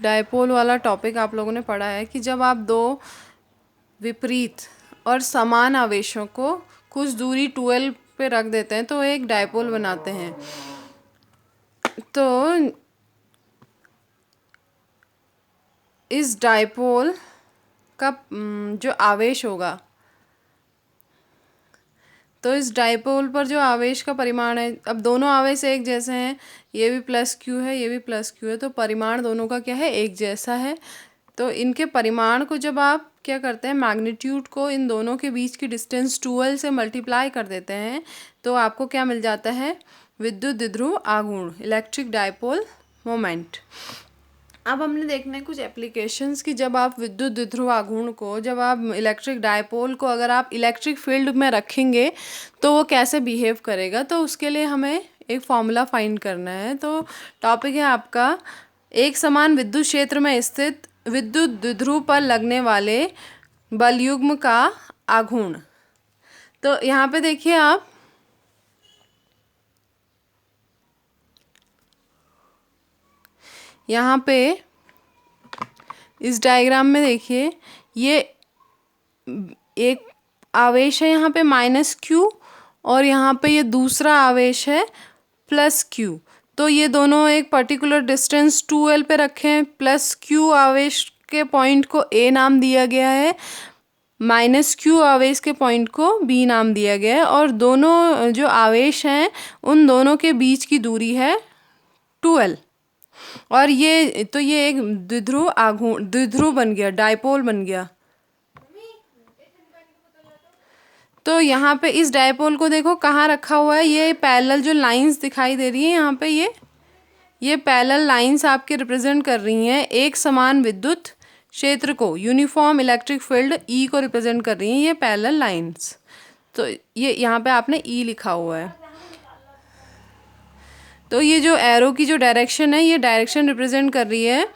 Dipole वाला topic आप लोगों ने पढ़ा है कि जब आप दो विपरीत और समान आवेशों को कुछ दूरी 12 पे रख देते हैं तो एक डायपोल बनाते हैं। तो इस डायपोल का जो आवेश होगा, तो इस डायपोल पर जो आवेश का परिमाण है, अब दोनों आवेश एक जैसे हैं, ये भी प्लस क्यू है, ये भी प्लस क्यू है, तो परिमाण दोनों का क्या है, एक जैसा है। तो इनके परिमाण को जब आप क्या करते हैं, मैग्नीट्यूड को इन दोनों के बीच की डिस्टेंस 12 से मल्टीप्लाई कर देते हैं, तो आपको क्या मिल जाता है, विद्युत द्विध्रुव आघूर्ण, इलेक्ट्रिक डायपोल मोमेंट। अब हमने देखना है कुछ एप्लीकेशंस कि जब आप विद्युत द्विध्रुव आघूर्ण को, जब आप इलेक्ट्रिक डायपोल को अगर आप इलेक्ट्रिक फील्ड में रखेंगे तो वो कैसे बिहेव करेगा। तो उसके लिए हमें एक फॉर्मूला फाइंड करना है। तो टॉपिक है आपका एक समान विद्युत क्षेत्र में स्थित विद्युत द्विध्रुव पर लगने वाले बलयुग्म का आघूर्ण। तो यहाँ पे देखिए आप, यहाँ पे इस डायग्राम में देखिए, ये एक आवेश है यहाँ पे माइनस क्यू और यहाँ पे ये दूसरा आवेश है प्लस क्यू। तो ये दोनों एक पर्टिकुलर डिस्टेंस 2L पे रखे हैं। प्लस क्यू आवेश के पॉइंट को A नाम दिया गया है, माइनस क्यू आवेश के पॉइंट को B नाम दिया गया है, और दोनों जो आवेश हैं उन दोनों के बीच की दूरी है 2L। और ये तो ये एक द्विध्रुव आघूर्ण, द्विध्रुव बन गया, डायपोल बन गया। तो यहाँ पे इस डायपोल को देखो कहाँ रखा हुआ है, ये पैरेलल जो लाइंस दिखाई दे रही है यहाँ पे, ये पैरेलल लाइंस आपके रिप्रेजेंट कर रही हैं एक समान विद्युत क्षेत्र को, यूनिफॉर्म इलेक्ट्रिक फील्ड E को रिप्रेजेंट कर रही हैं ये पैरेलल लाइंस। तो ये यहाँ पे आपने E लिखा हुआ है। तो ये जो एरो की जो डायरेक्शन है, ये डायरेक्शन रिप्रेजेंट कर रही है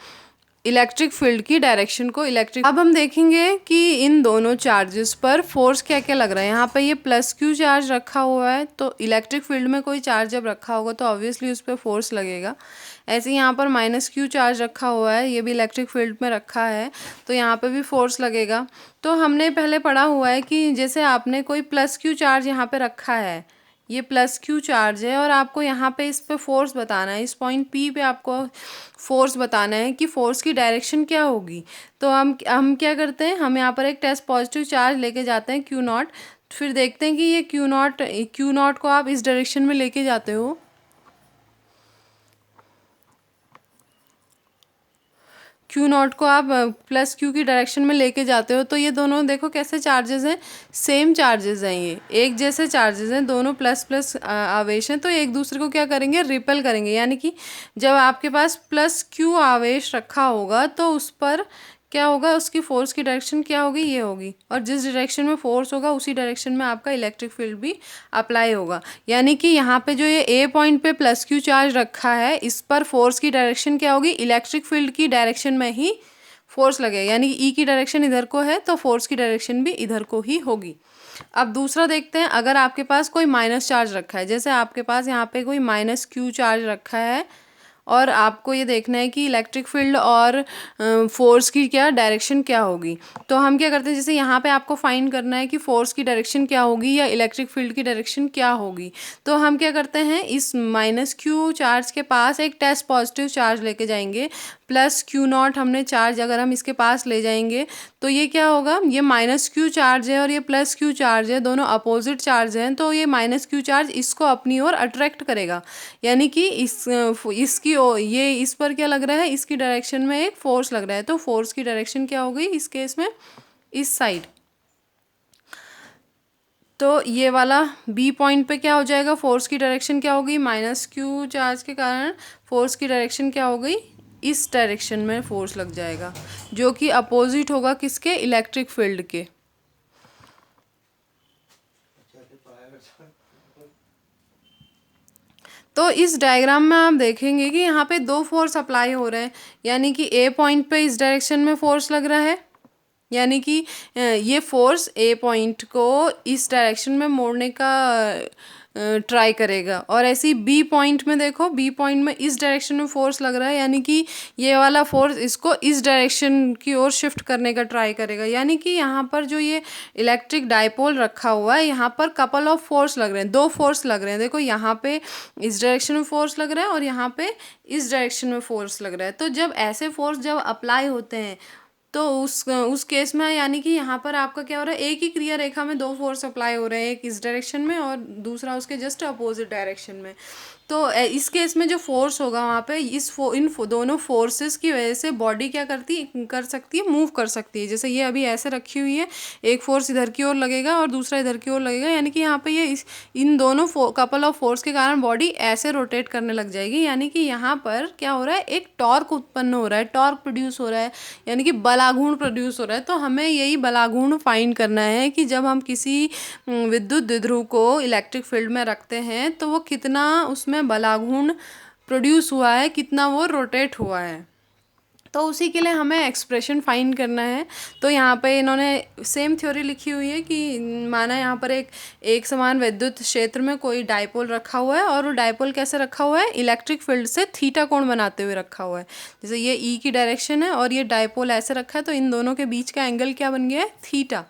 इलेक्ट्रिक फील्ड की डायरेक्शन को, इलेक्ट्रिक। अब हम देखेंगे कि इन दोनों चार्जेस पर फोर्स क्या क्या लग रहा है। यहाँ पे ये प्लस क्यू चार्ज रखा हुआ है, तो इलेक्ट्रिक फील्ड में कोई चार्ज जब रखा होगा तो ऑब्वियसली उस पर फोर्स लगेगा। ऐसे ही यहाँ पर माइनस क्यू चार्ज रखा हुआ है, ये भी इलेक्ट्रिक फील्ड में रखा है, तो यहाँ पे भी फोर्स लगेगा। तो हमने पहले पढ़ा हुआ है कि जैसे आपने कोई प्लस क्यू चार्ज यहाँ पे रखा है, ये प्लस क्यू चार्ज है, और आपको यहाँ पे इस पे फोर्स बताना है, इस पॉइंट P पे आपको फोर्स बताना है कि फोर्स की डायरेक्शन क्या होगी। तो हम क्या करते हैं, हम यहाँ पर एक टेस्ट पॉजिटिव चार्ज लेके जाते हैं Q0, फिर देखते हैं कि ये Q0 को आप इस डायरेक्शन में लेके जाते हो, Q0 को आप प्लस Q की डायरेक्शन में लेके जाते हो, तो ये दोनों देखो कैसे चार्जेस हैं, सेम चार्जेस हैं, ये एक जैसे चार्जेस हैं, दोनों प्लस प्लस आवेश हैं, तो एक दूसरे को क्या करेंगे, रिपेल करेंगे। यानी कि जब आपके पास प्लस Q आवेश रखा होगा तो उस पर क्या होगा, उसकी फोर्स की डायरेक्शन क्या होगी, ये होगी, और जिस डायरेक्शन में फोर्स होगा उसी डायरेक्शन में आपका इलेक्ट्रिक फील्ड भी अप्लाई होगा। यानी कि यहाँ पे जो ये A पॉइंट पे प्लस क्यू चार्ज रखा है, इस पर फोर्स की डायरेक्शन क्या होगी, इलेक्ट्रिक फील्ड की डायरेक्शन में ही फोर्स लगेगा। यानी कि E की डायरेक्शन इधर को है तो फोर्स की डायरेक्शन भी इधर को ही होगी। अब दूसरा देखते हैं, अगर आपके पास कोई माइनस चार्ज रखा है, जैसे आपके पास यहाँ पे कोई माइनस क्यू चार्ज रखा है, और आपको ये देखना है कि इलेक्ट्रिक फील्ड और फोर्स की क्या डायरेक्शन क्या होगी। तो हम क्या करते हैं, जैसे यहाँ पे आपको फाइंड करना है कि फोर्स की डायरेक्शन क्या होगी या इलेक्ट्रिक फील्ड की डायरेक्शन क्या होगी, तो हम क्या करते हैं, इस माइनस क्यू चार्ज के पास एक टेस्ट पॉजिटिव चार्ज लेके जाएंगे। प्लस Q0 हमने चार्ज अगर हम इसके पास ले जाएंगे तो ये क्या होगा, ये माइनस क्यू चार्ज है और ये प्लस क्यू चार्ज है, दोनों अपोजिट चार्ज हैं, तो ये माइनस क्यू चार्ज इसको अपनी ओर अट्रैक्ट करेगा। यानी कि इसकी ये इस पर क्या लग रहा है, इसकी डायरेक्शन में एक फोर्स लग रहा है, तो फोर्स की डायरेक्शन क्या हो गई इस केस में, इस साइड। तो ये वाला B पॉइंट पे क्या हो जाएगा, फोर्स की डायरेक्शन क्या होगी, माइनस क्यू चार्ज के कारण फोर्स की डायरेक्शन क्या हो गई, इस डायरेक्शन में फोर्स लग जाएगा, जो कि अपोजिट होगा किसके, इलेक्ट्रिक फील्ड के। तो इस डायग्राम में आप देखेंगे कि यहाँ पे दो फोर्स अप्लाई हो रहे हैं। यानी कि A पॉइंट पे इस डायरेक्शन में फोर्स लग रहा है, यानी कि ये फोर्स A पॉइंट को इस डायरेक्शन में मोड़ने का ट्राई करेगा। और ऐसे ही बी पॉइंट में देखो, बी पॉइंट में इस डायरेक्शन में फोर्स लग रहा है, यानी कि ये वाला फोर्स इसको इस डायरेक्शन की ओर शिफ्ट करने का ट्राई करेगा। यानी कि यहाँ पर जो ये इलेक्ट्रिक डाइपोल रखा हुआ है, यहाँ पर कपल ऑफ फोर्स लग रहे हैं, दो फोर्स लग रहे हैं। देखो यहाँ पे इस डायरेक्शन में फोर्स लग रहा है और यहाँ पे इस डायरेक्शन में फोर्स लग रहा है। तो जब ऐसे फोर्स जब अप्लाई होते हैं तो उस केस में यानी कि यहाँ पर आपका क्या हो रहा है, एक ही क्रिया रेखा में दो फोर्स अप्लाई हो रहे हैं, एक इस डायरेक्शन में और दूसरा उसके जस्ट अपोजिट डायरेक्शन में। तो इस केस में जो फोर्स होगा वहाँ पे दोनों फोर्सेस की वजह से बॉडी क्या कर सकती है, मूव कर सकती है। जैसे ये अभी ऐसे रखी हुई है, एक फोर्स इधर की ओर लगेगा और दूसरा इधर की ओर लगेगा, यानी कि यहाँ पे ये इन दोनों कपल ऑफ फोर्स के कारण बॉडी ऐसे रोटेट करने लग जाएगी। यानी कि यहाँ पर क्या हो रहा है, एक टॉर्क उत्पन्न हो रहा है, टॉर्क प्रोड्यूस हो रहा है, यानी कि बलाघूर्ण प्रोड्यूस हो रहा है। तो हमें यही बलाघूर्ण फाइंड करना है कि जब हम किसी विद्युत द्विध्रुव को इलेक्ट्रिक फील्ड में रखते हैं तो वो कितना उसमें बलाघूर्ण प्रोड्यूस हुआ है, कितना वो रोटेट हुआ है। तो उसी के लिए हमें एक्सप्रेशन फाइंड करना है। तो यहाँ पे इन्होंने सेम थ्योरी लिखी हुई है कि माना यहाँ पर एक समान विद्युत क्षेत्र में कोई डाइपोल रखा हुआ है और वो डाइपोल कैसे रखा हुआ है, इलेक्ट्रिक फील्ड से थीटा कोण बनाते हुए रखा हुआ है। जैसे ये ई की डायरेक्शन है और ये डाइपोल ऐसे रखा है, तो इन दोनों के बीच का एंगल क्या बन गया है, थीटा।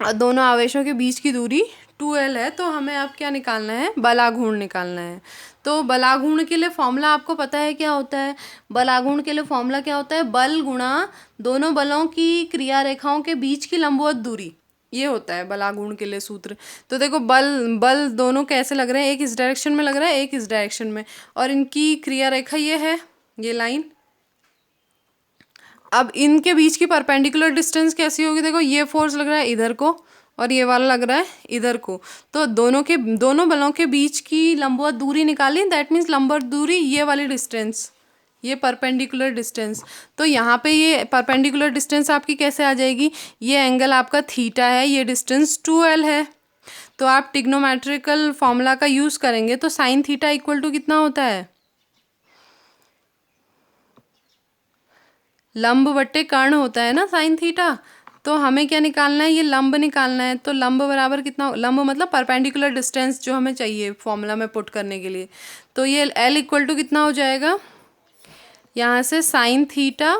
और दोनों आवेशों के बीच की दूरी 2L है। तो हमें अब क्या निकालना है, बलाघूर्ण निकालना है। तो बलाघूर्ण के लिए फॉर्मूला आपको पता है क्या होता है, बलाघूर्ण के लिए फॉर्मूला क्या होता है, बल गुणा दोनों बलों की क्रिया रेखाओं के बीच की लंबवत दूरी, ये होता है बलाघूर्ण के लिए सूत्र। तो देखो बल दोनों कैसे लग रहे हैं, एक इस डायरेक्शन में लग रहा है, एक इस डायरेक्शन में, और इनकी क्रिया रेखा ये है, ये लाइन। अब इनके बीच की परपेंडिकुलर डिस्टेंस कैसी होगी, देखो ये फोर्स लग रहा है इधर को और ये वाला लग रहा है इधर को। तो दोनों बलों के बीच की लंबवत दूरी निकाली, दैट मीन्स लंबवत दूरी ये वाली डिस्टेंस, ये परपेंडिकुलर डिस्टेंस। तो यहाँ पे ये परपेंडिकुलर डिस्टेंस आपकी कैसे आ जाएगी, ये एंगल आपका थीटा है, ये डिस्टेंस 2L है। तो आप ट्रिग्नोमेट्रिकल फॉर्मूला का यूज़ करेंगे तो साइन थीटा इक्वल टू कितना होता है, लंब बट्टे कर्ण होता है ना साइन थीटा। तो हमें क्या निकालना है, ये लंब निकालना है। तो लंब बराबर कितना, लंब मतलब परपेंडिकुलर डिस्टेंस जो हमें चाहिए फॉर्मूला में पुट करने के लिए। तो ये L इक्वल टू कितना हो जाएगा, यहाँ से साइन थीटा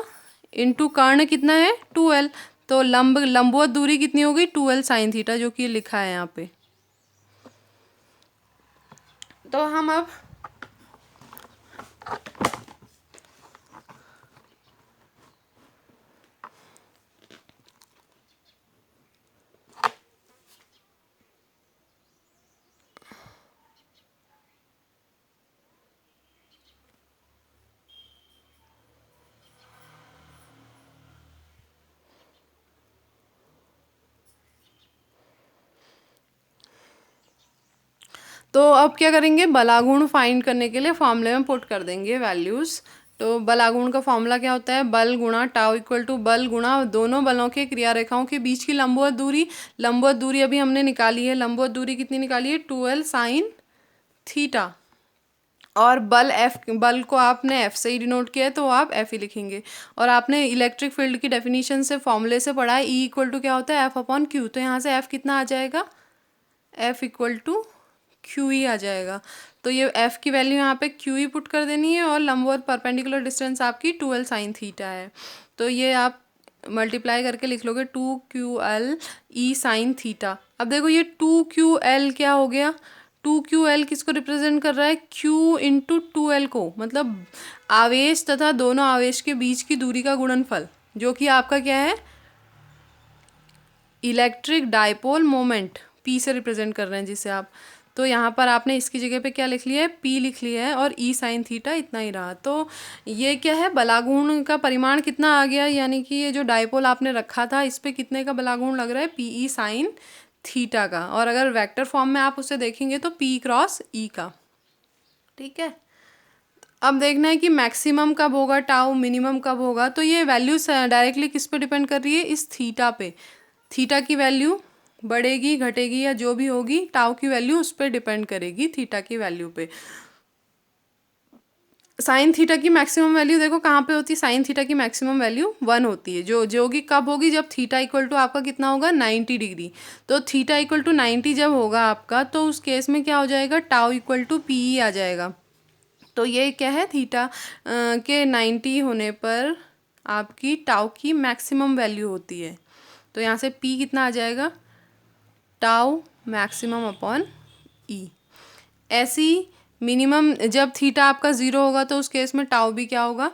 इंटू कर्ण कितना है 2L। तो लंबवत दूरी कितनी होगी, 2L साइन थीटा, जो कि लिखा है यहाँ पे। तो हम अब तो अब क्या करेंगे, बलाघूर्ण फाइंड करने के लिए फॉर्मूले में पुट कर देंगे वैल्यूज़। तो बलाघूर्ण का फॉर्मूला क्या होता है, बल गुणा टाउ इक्वल टू बल गुणा दोनों बलों के क्रिया रेखाओं के बीच की लंबवत दूरी। लंबवत दूरी अभी हमने निकाली है, लंबवत दूरी कितनी निकाली है, 2L साइन थीटा। और बल को आपने F से ही डिनोट किया है तो आप F ही लिखेंगे। और आपने इलेक्ट्रिक फील्ड की डेफिनेशन से फॉर्मूले से पढ़ा है, E इक्वल टू क्या होता है, F अपॉन क्यू। तो यहाँ से F कितना आ जाएगा, F इक्वल टू क्यू ही आ जाएगा। तो ये F की वैल्यू यहाँ पे क्यू ही पुट कर देनी है और लंबवत परपेंडिकुलर डिस्टेंस आपकी 2L साइन थीटा है। तो ये आप मल्टीप्लाई करके लिख लोगे 2QL E साइन थीटा। अब देखो ये 2QL क्या हो गया, 2QL किसको रिप्रेजेंट कर रहा है, Q इंटू 2L को, मतलब आवेश तथा दोनों आवेश के बीच की दूरी का गुणनफल, जो कि आपका क्या है, इलेक्ट्रिक डाइपोल मोमेंट, P से रिप्रेजेंट कर रहे हैं जिसे आप। तो यहाँ पर आपने इसकी जगह पे क्या लिख लिया है, P लिख लिया है और E साइन थीटा इतना ही रहा। तो ये क्या है, बलाघूर्ण का परिमाण कितना आ गया, यानी कि ये जो डाइपोल आपने रखा था इस पे कितने का बलाघूर्ण लग रहा है, PE साइन थीटा का। और अगर वेक्टर फॉर्म में आप उसे देखेंगे तो P क्रॉस E का। ठीक है, अब देखना है कि मैक्सिमम कब होगा, टाउ मिनिमम कब होगा। तो ये वैल्यू डायरेक्टली किस पे डिपेंड कर रही है, इस थीटा पे। थीटा की वैल्यू बढ़ेगी घटेगी या जो भी होगी, टाउ की वैल्यू उस पर डिपेंड करेगी थीटा की वैल्यू पे। साइन थीटा की मैक्सिमम वैल्यू देखो कहाँ पे होती है, साइन थीटा की मैक्सिमम वैल्यू 1 होती है, जो कि कब होगी, जब थीटा इक्वल टू आपका कितना होगा 90 डिग्री। तो थीटा इक्वल टू 90 जब होगा आपका, तो उस केस में क्या हो जाएगा, tau equal to P E आ जाएगा। तो ये क्या है, थीटा के 90 होने पर आपकी टाउ की मैक्सिमम वैल्यू होती है। तो यहाँ से पी कितना आ जाएगा, टाउ मैक्सिमम अपॉन ई। ऐसी मिनिमम जब थीटा आपका ज़ीरो होगा तो उस केस में टाउ भी क्या होगा,